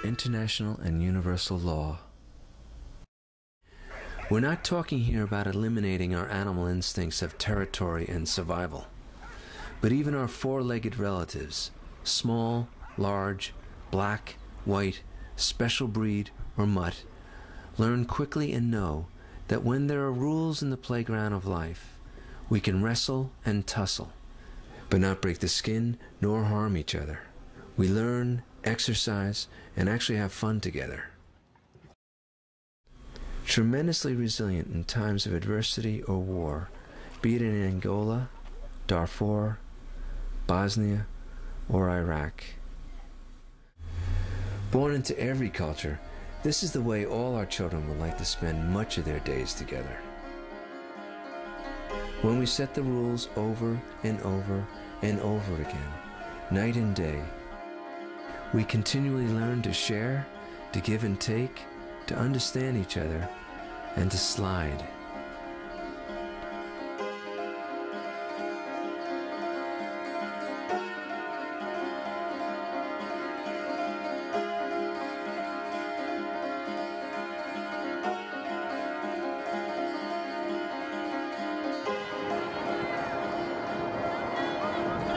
international and universal law. We're not talking here about eliminating our animal instincts of territory and survival, but even our four-legged relatives, small, large, black, white, special breed, or mutt, learn quickly and know that when there are rules in the playground of life, we can wrestle and tussle, but not break the skin nor harm each other. We learn, exercise, and actually have fun together. Tremendously resilient in times of adversity or war, be it in Angola, Darfur, Bosnia, or Iraq. Born into every culture, this is the way all our children would like to spend much of their days together. When we set the rules over and over and over again, night and day, we continually learn to share, to give and take, to understand each other, and to slide.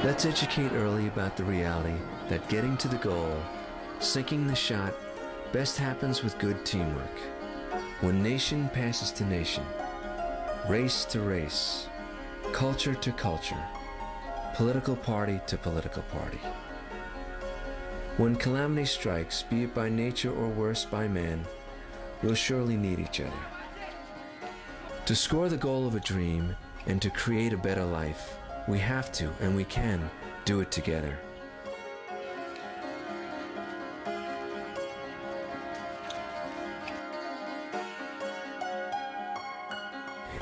Let's educate early about the reality that getting to the goal, sinking the shot, best happens with good teamwork. When nation passes to nation, race to race, culture to culture, political party to political party. When calamity strikes, be it by nature or worse by man, we'll surely need each other. To score the goal of a dream and to create a better life, we have to and we can do it together.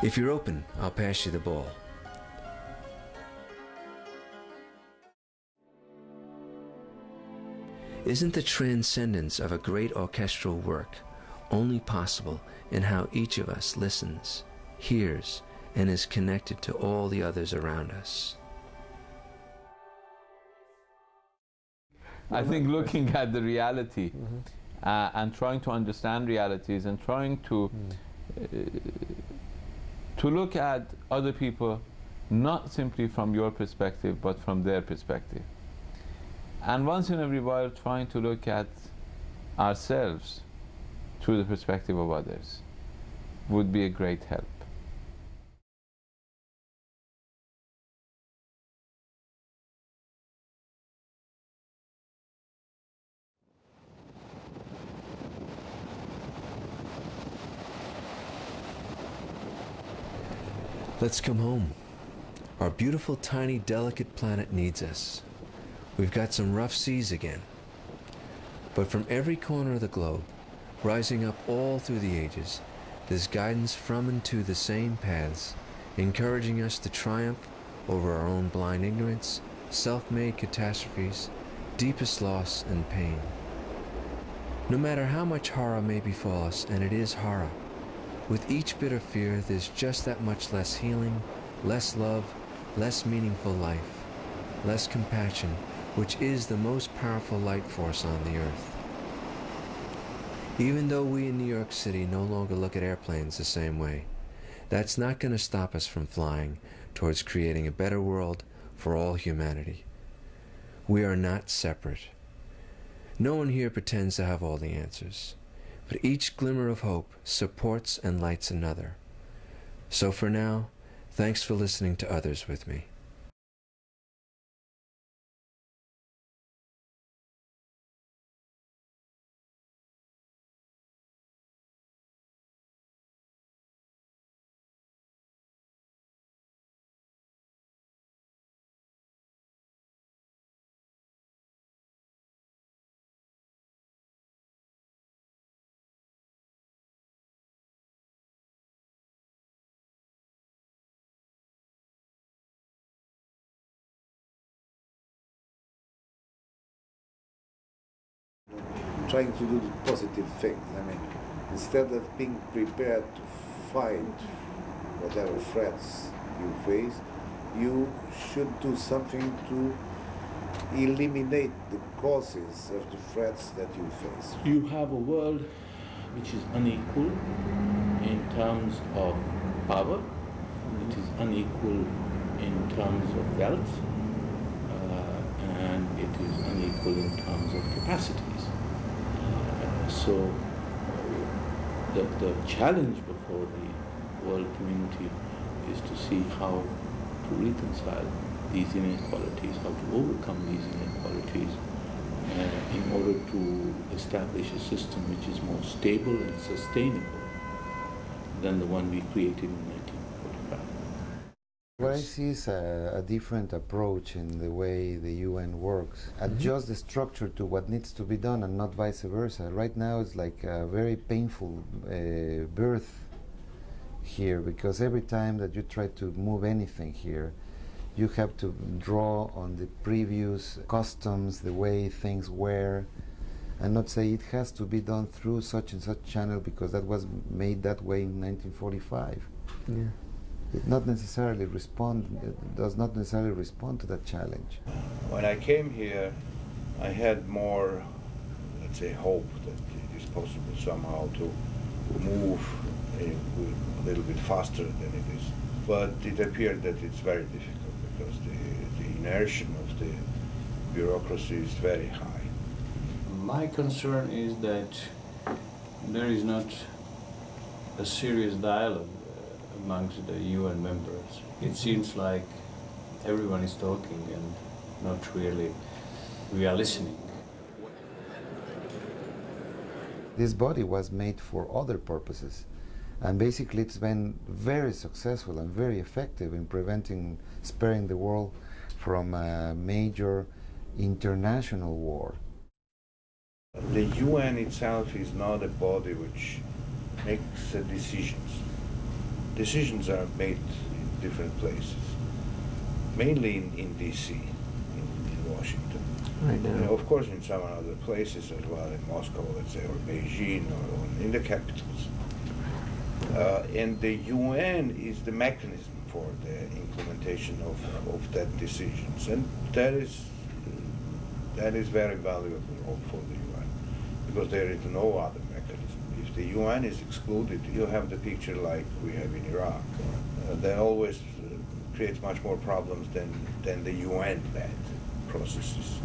If you're open, I'll pass you the ball. Isn't the transcendence of a great orchestral work only possible in how each of us listens, hears, and is connected to all the others around us? I think looking at the reality and trying to understand realities and trying to look at other people not simply from your perspective but from their perspective, and once in a while trying to look at ourselves through the perspective of others would be a great help. Let's come home. Our beautiful, tiny, delicate planet needs us. We've got some rough seas again. But from every corner of the globe, rising up all through the ages, there's guidance from and to the same paths, encouraging us to triumph over our own blind ignorance, self-made catastrophes, deepest loss and pain. No matter how much horror may befall us, and it is horror, with each bit of fear, there's just that much less healing, less love, less meaningful life, less compassion, which is the most powerful light force on the earth. Even though we in New York City no longer look at airplanes the same way, that's not going to stop us from flying towards creating a better world for all humanity. We are not separate. No one here pretends to have all the answers, but each glimmer of hope supports and lights another. So for now, thanks for listening to others with me. Trying to do the positive things. I mean, instead of being prepared to fight whatever threats you face, you should do something to eliminate the causes of the threats that you face. You have a world which is unequal in terms of power, it is unequal in terms of wealth, and it is unequal in terms of capacities. So the challenge before the world community is to see how to reconcile these inequalities, how to overcome these inequalities in order to establish a system which is more stable and sustainable than the one we created in 1945. What I see is a different approach in the way the UN works. Adjust the structure to what needs to be done and not vice versa. Right now it's like a very painful birth here, because every time that you try to move anything here, you have to draw on the previous customs, the way things were, and not say it has to be done through such and such channel because that was made that way in 1945. Yeah. It not necessarily it does not necessarily respond to that challenge. When I came here, I had more, let's say, hope that it is possible somehow to move a little bit faster than it is. But it appeared that it's very difficult because the inertia of the bureaucracy is very high. My concern is that there is not a serious dialogue amongst the UN members. It seems like everyone is talking and not really we are listening. This body was made for other purposes, and basically it's been very successful and very effective in sparing the world from a major international war. The UN itself is not a body which makes decisions. Decisions are made in different places, mainly in DC, in Washington. Right now. Of course, in some other places as well, in Moscow, let's say, or Beijing, or in the capitals. And the UN is the mechanism for the implementation of that decisions, and that is very valuable for the UN, because there is no other mechanism. If the UN is excluded, you have the picture like we have in Iraq. That always creates much more problems than the UN-led processes.